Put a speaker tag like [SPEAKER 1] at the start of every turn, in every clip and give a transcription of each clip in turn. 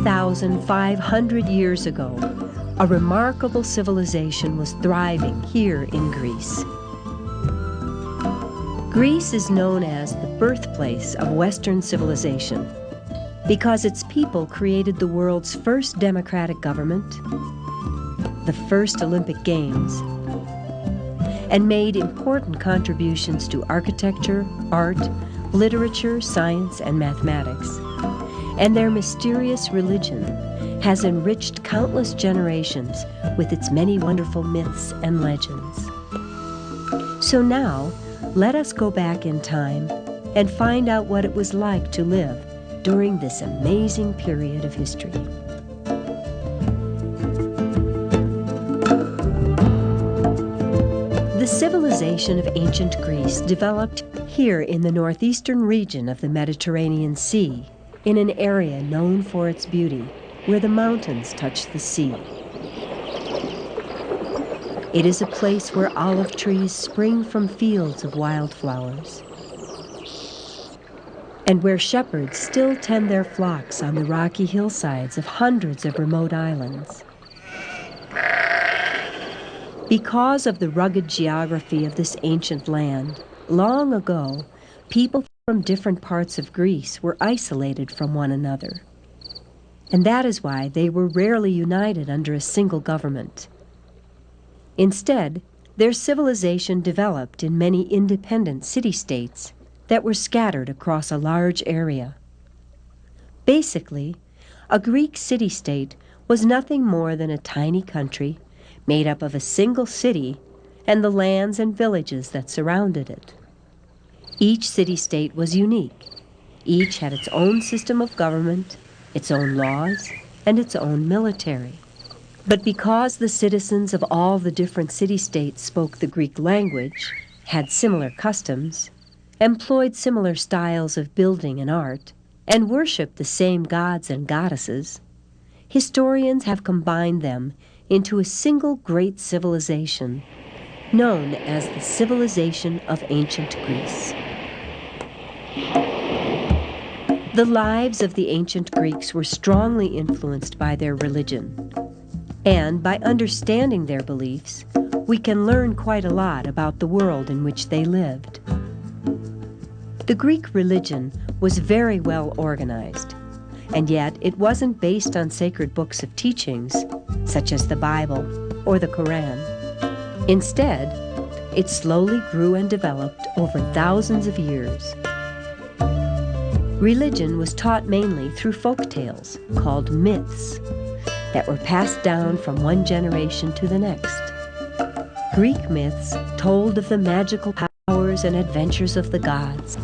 [SPEAKER 1] 2,500 years ago, a remarkable civilization was thriving here in Greece. Greece is known as the birthplace of Western civilization because its people created the world's first democratic government, the first Olympic Games, and made important contributions to architecture, art, literature, science, and mathematics. And their mysterious religion has enriched countless generations with its many wonderful myths and legends. So now, let us go back in time and find out what it was like to live during this amazing period of history. The civilization of ancient Greece developed here in the northeastern region of the Mediterranean Sea, in an area known for its beauty, where the mountains touch the sea. It is a place where olive trees spring from fields of wildflowers, and where shepherds still tend their flocks on the rocky hillsides of hundreds of remote islands. Because of the rugged geography of this ancient land, long ago, people from different parts of Greece were isolated from one another. And that is why they were rarely united under a single government. Instead, their civilization developed in many independent city-states that were scattered across a large area. Basically, a Greek city-state was nothing more than a tiny country made up of a single city and the lands and villages that surrounded it. Each city-state was unique. Each had its own system of government, its own laws, and its own military. But because the citizens of all the different city-states spoke the Greek language, had similar customs, employed similar styles of building and art, and worshipped the same gods and goddesses, historians have combined them into a single great civilization known as the civilization of ancient Greece. The lives of the ancient Greeks were strongly influenced by their religion, and by understanding their beliefs, we can learn quite a lot about the world in which they lived. The Greek religion was very well organized, and yet it wasn't based on sacred books of teachings, such as the Bible or the Quran. Instead, it slowly grew and developed over thousands of years. Religion was taught mainly through folk tales, called myths, that were passed down from one generation to the next. Greek myths told of the magical powers and adventures of the gods.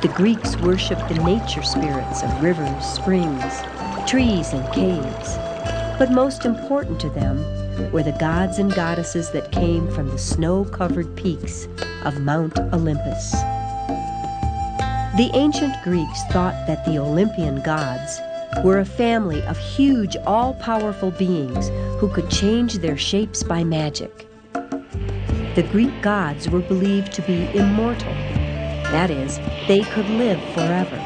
[SPEAKER 1] The Greeks worshipped the nature spirits of rivers, springs, trees, and caves. But most important to them were the gods and goddesses that came from the snow-covered peaks of Mount Olympus. The ancient Greeks thought that the Olympian gods were a family of huge, all-powerful beings who could change their shapes by magic. The Greek gods were believed to be immortal. That is, they could live forever.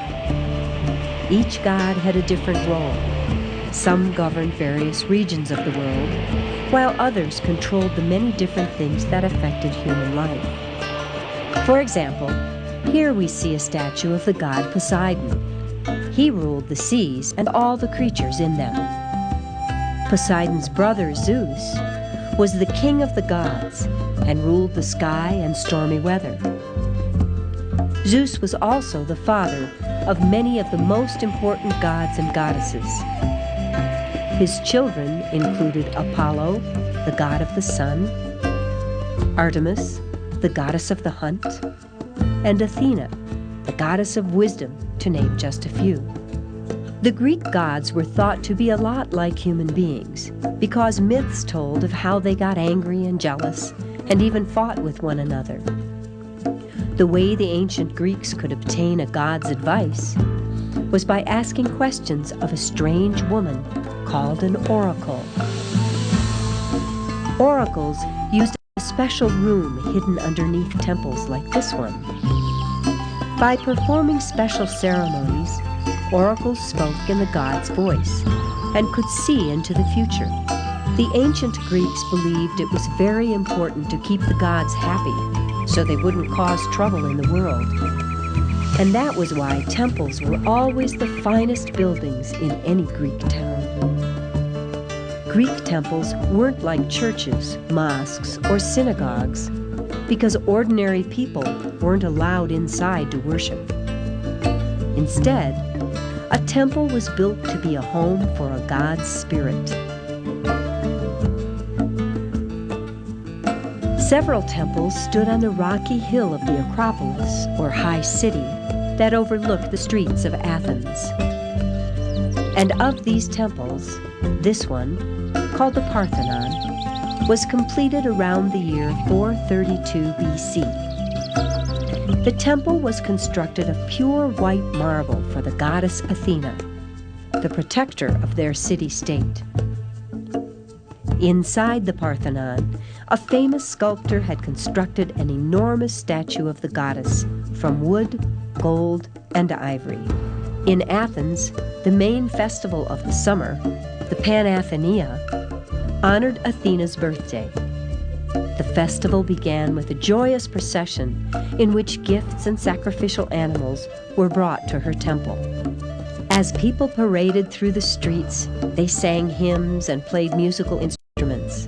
[SPEAKER 1] Each god had a different role. Some governed various regions of the world, while others controlled the many different things that affected human life. For example, here we see a statue of the god Poseidon. He ruled the seas and all the creatures in them. Poseidon's brother Zeus was the king of the gods and ruled the sky and stormy weather. Zeus was also the father of many of the most important gods and goddesses. His children included Apollo, the god of the sun, Artemis, the goddess of the hunt, and Athena, the goddess of wisdom, to name just a few. The Greek gods were thought to be a lot like human beings because myths told of how they got angry and jealous and even fought with one another. The way the ancient Greeks could obtain a god's advice was by asking questions of a strange woman called an oracle. Oracles used a special room hidden underneath temples like this one. By performing special ceremonies, oracles spoke in the god's voice and could see into the future. The ancient Greeks believed it was very important to keep the gods happy so they wouldn't cause trouble in the world. And that was why temples were always the finest buildings in any Greek town. Greek temples weren't like churches, mosques, or synagogues because ordinary people weren't allowed inside to worship. Instead, a temple was built to be a home for a god's spirit. Several temples stood on the rocky hill of the Acropolis, or High City, that overlooked the streets of Athens. And of these temples, this one, called the Parthenon, was completed around the year 432 BC. The temple was constructed of pure white marble for the goddess Athena, the protector of their city-state. Inside the Parthenon, a famous sculptor had constructed an enormous statue of the goddess from wood, gold, and ivory. In Athens, the main festival of the summer, the Panathenaea, honored Athena's birthday. The festival began with a joyous procession in which gifts and sacrificial animals were brought to her temple. As people paraded through the streets, they sang hymns and played musical instruments.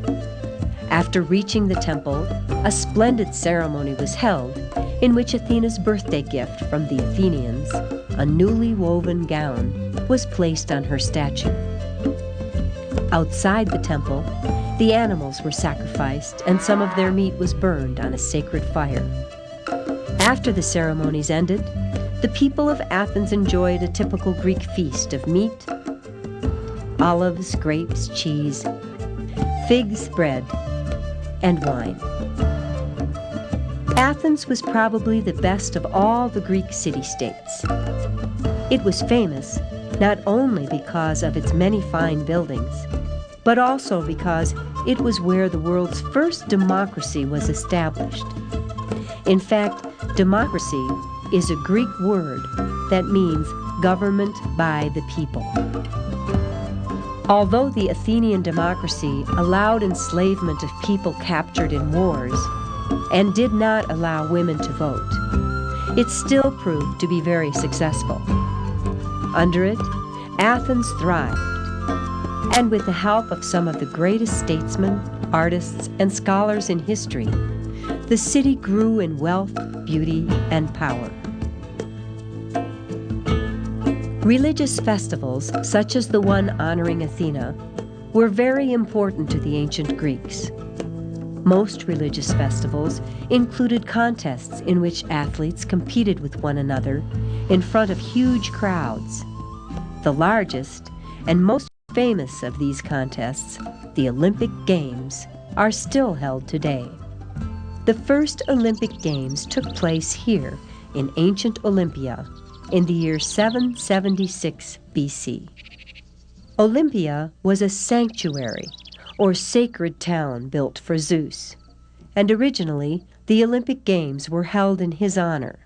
[SPEAKER 1] After reaching the temple, a splendid ceremony was held in which Athena's birthday gift from the Athenians, a newly woven gown, was placed on her statue. Outside the temple, the animals were sacrificed and some of their meat was burned on a sacred fire. After the ceremonies ended, the people of Athens enjoyed a typical Greek feast of meat, olives, grapes, cheese, figs, bread, and wine. Athens was probably the best of all the Greek city-states. It was famous not only because of its many fine buildings, but also because it was where the world's first democracy was established. In fact, democracy is a Greek word that means government by the people. Although the Athenian democracy allowed enslavement of people captured in wars and did not allow women to vote, it still proved to be very successful. Under it, Athens thrived, and with the help of some of the greatest statesmen, artists, and scholars in history, the city grew in wealth, beauty, and power. Religious festivals, such as the one honoring Athena, were very important to the ancient Greeks. Most religious festivals included contests in which athletes competed with one another in front of huge crowds. The largest and most famous of these contests, the Olympic Games, are still held today. The first Olympic Games took place here in ancient Olympia in the year 776 BC. Olympia was a sanctuary or sacred town built for Zeus, and originally the Olympic Games were held in his honor.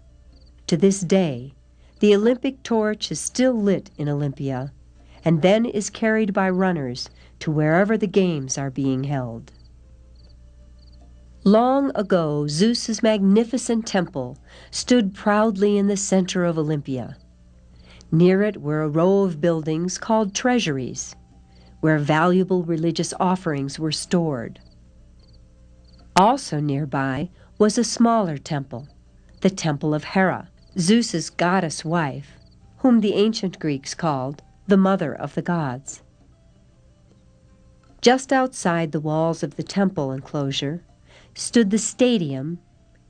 [SPEAKER 1] To this day, the Olympic torch is still lit in Olympia and then is carried by runners to wherever the games are being held. Long ago, Zeus's magnificent temple stood proudly in the center of Olympia. Near it were a row of buildings called treasuries, where valuable religious offerings were stored. Also nearby was a smaller temple, the Temple of Hera, Zeus's goddess wife, whom the ancient Greeks called the Mother of the Gods. Just outside the walls of the temple enclosure stood the stadium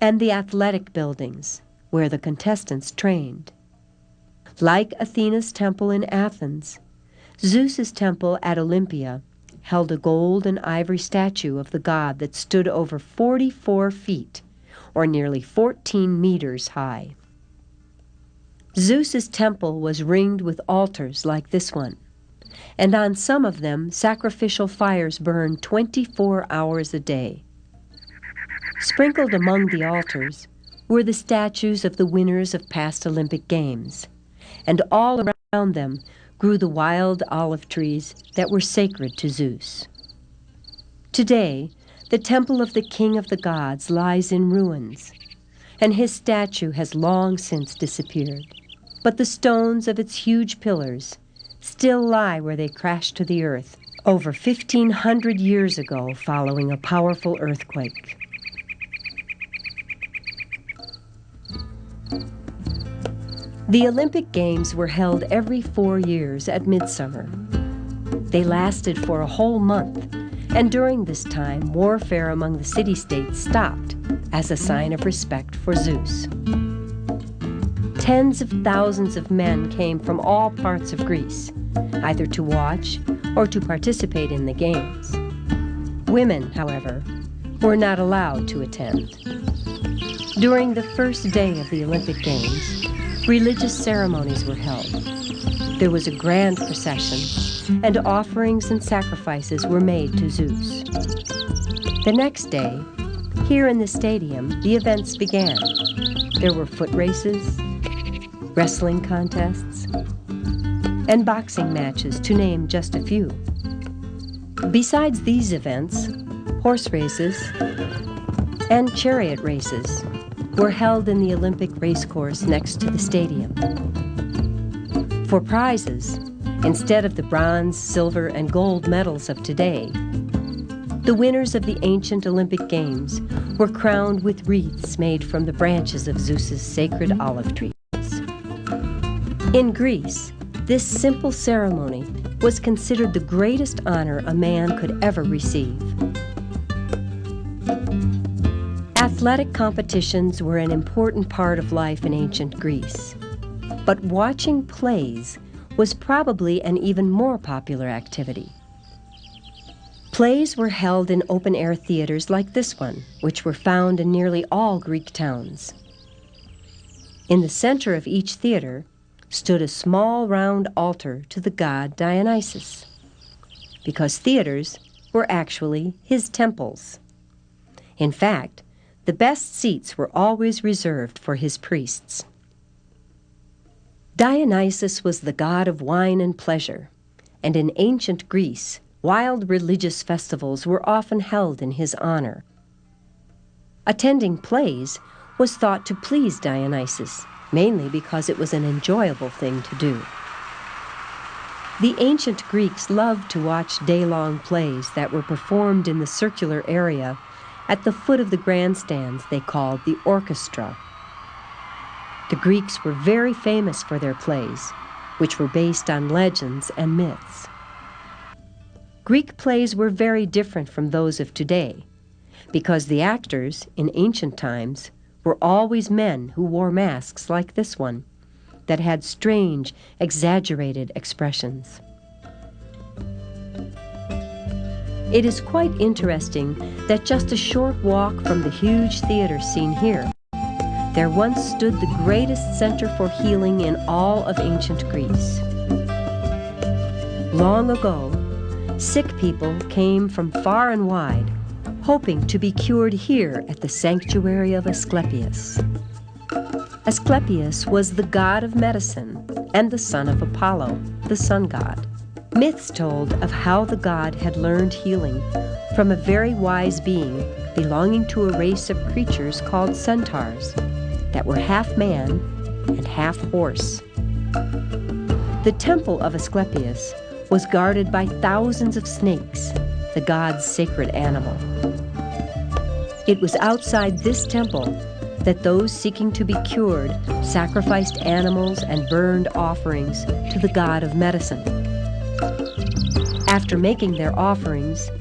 [SPEAKER 1] and the athletic buildings where the contestants trained. Like Athena's temple in Athens, Zeus's temple at Olympia held a gold and ivory statue of the god that stood over 44 feet, or nearly 14 meters high. Zeus's temple was ringed with altars like this one, and on some of them sacrificial fires burned 24 hours a day. Sprinkled among the altars were the statues of the winners of past Olympic Games, and all around around them grew the wild olive trees that were sacred to Zeus. Today, the temple of the king of the gods lies in ruins, and his statue has long since disappeared. But the stones of its huge pillars still lie where they crashed to the earth over 1,500 years ago following a powerful earthquake. The Olympic Games were held every 4 years at midsummer. They lasted for a whole month, and during this time, warfare among the city-states stopped as a sign of respect for Zeus. Tens of thousands of men came from all parts of Greece, either to watch or to participate in the games. Women, however, were not allowed to attend. During the first day of the Olympic Games, religious ceremonies were held. There was a grand procession, and offerings and sacrifices were made to Zeus. The next day, here in the stadium, the events began. There were foot races, wrestling contests, and boxing matches, to name just a few. Besides these events, horse races and chariot races were held in the Olympic racecourse next to the stadium. For prizes, instead of the bronze, silver, and gold medals of today, the winners of the ancient Olympic Games were crowned with wreaths made from the branches of Zeus's sacred olive trees. In Greece, this simple ceremony was considered the greatest honor a man could ever receive. Athletic competitions were an important part of life in ancient Greece, but watching plays was probably an even more popular activity. Plays were held in open-air theaters like this one, which were found in nearly all Greek towns. In the center of each theater stood a small round altar to the god Dionysus, because theaters were actually his temples. In fact, the best seats were always reserved for his priests. Dionysus was the god of wine and pleasure, and in ancient Greece, wild religious festivals were often held in his honor. Attending plays was thought to please Dionysus, mainly because it was an enjoyable thing to do. The ancient Greeks loved to watch day-long plays that were performed in the circular area at the foot of the grandstands they called the orchestra. The Greeks were very famous for their plays, which were based on legends and myths. Greek plays were very different from those of today, because the actors, in ancient times, were always men who wore masks like this one, that had strange, exaggerated expressions. It is quite interesting that just a short walk from the huge theater seen here, there once stood the greatest center for healing in all of ancient Greece. Long ago, sick people came from far and wide, hoping to be cured here at the sanctuary of Asclepius. Asclepius was the god of medicine and the son of Apollo, the sun god. Myths told of how the god had learned healing from a very wise being belonging to a race of creatures called centaurs that were half man and half horse. The temple of Asclepius was guarded by thousands of snakes, the god's sacred animal. It was outside this temple that those seeking to be cured sacrificed animals and burned offerings to the god of medicine. After making their offerings,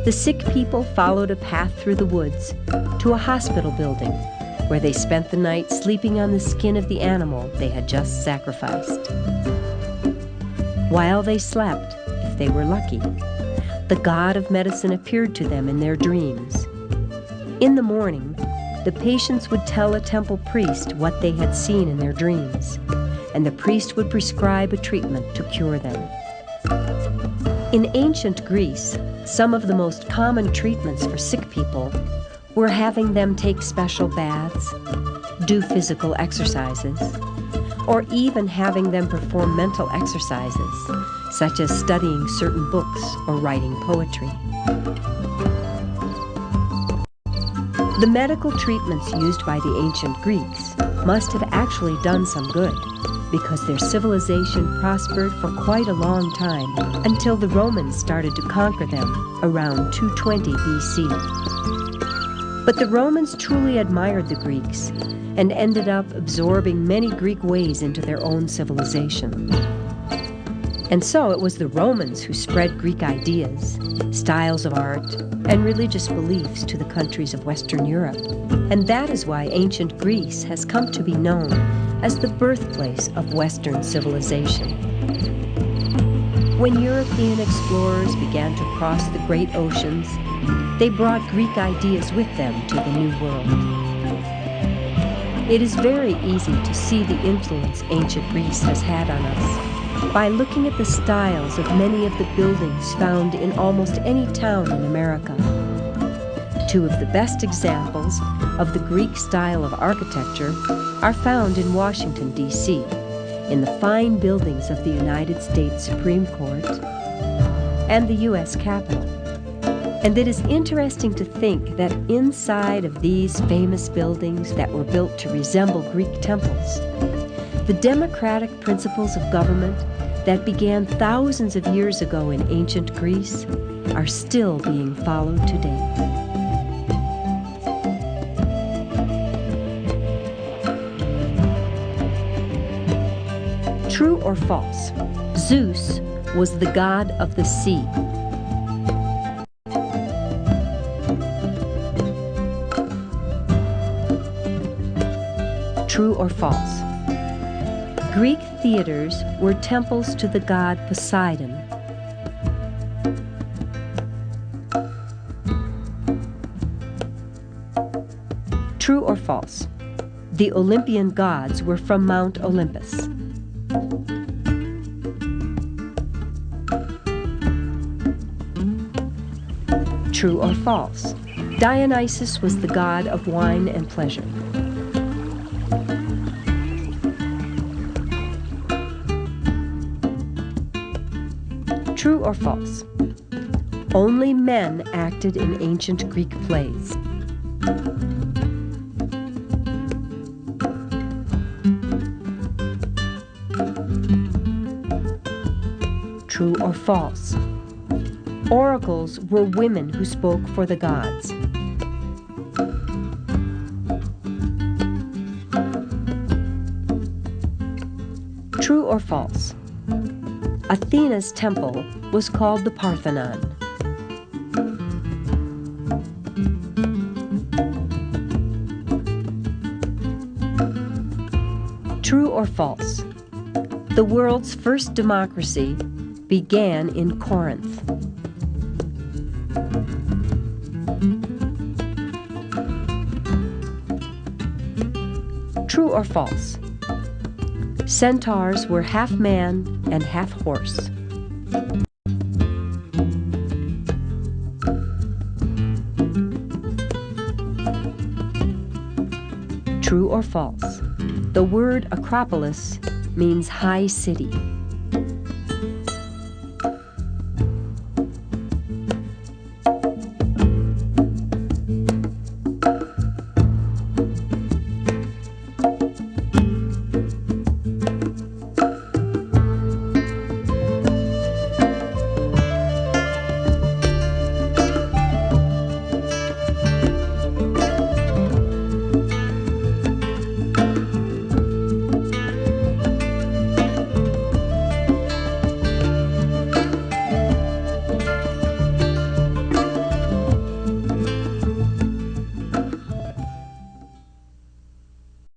[SPEAKER 1] the sick people followed a path through the woods to a hospital building where they spent the night sleeping on the skin of the animal they had just sacrificed. While they slept, if they were lucky, the god of medicine appeared to them in their dreams. In the morning, the patients would tell a temple priest what they had seen in their dreams, and the priest would prescribe a treatment to cure them. In ancient Greece, some of the most common treatments for sick people were having them take special baths, do physical exercises, or even having them perform mental exercises, such as studying certain books or writing poetry. The medical treatments used by the ancient Greeks must have actually done some good, because their civilization prospered for quite a long time until the Romans started to conquer them around 220 BC. But the Romans truly admired the Greeks and ended up absorbing many Greek ways into their own civilization. And so it was the Romans who spread Greek ideas, styles of art, and religious beliefs to the countries of Western Europe. And that is why ancient Greece has come to be known as the birthplace of Western civilization. When European explorers began to cross the great oceans, they brought Greek ideas with them to the New World. It is very easy to see the influence ancient Greece has had on us by looking at the styles of many of the buildings found in almost any town in America. Two of the best examples of the Greek style of architecture are found in Washington, D.C., in the fine buildings of the United States Supreme Court and the U.S. Capitol. And it is interesting to think that inside of these famous buildings that were built to resemble Greek temples, the democratic principles of government that began thousands of years ago in ancient Greece are still being followed today. True or false? Zeus was the god of the sea. True or false? Greek theaters were temples to the god Poseidon. True or false? The Olympian gods were from Mount Olympus. True or false? Dionysus was the god of wine and pleasure. True or false? Only men acted in ancient Greek plays. True or false? Oracles were women who spoke for the gods. True or false? Athena's temple was called the Parthenon. True or false? The world's first democracy began in Corinth. True or false? Centaurs were half man and half horse. True or false? The word Acropolis means high city.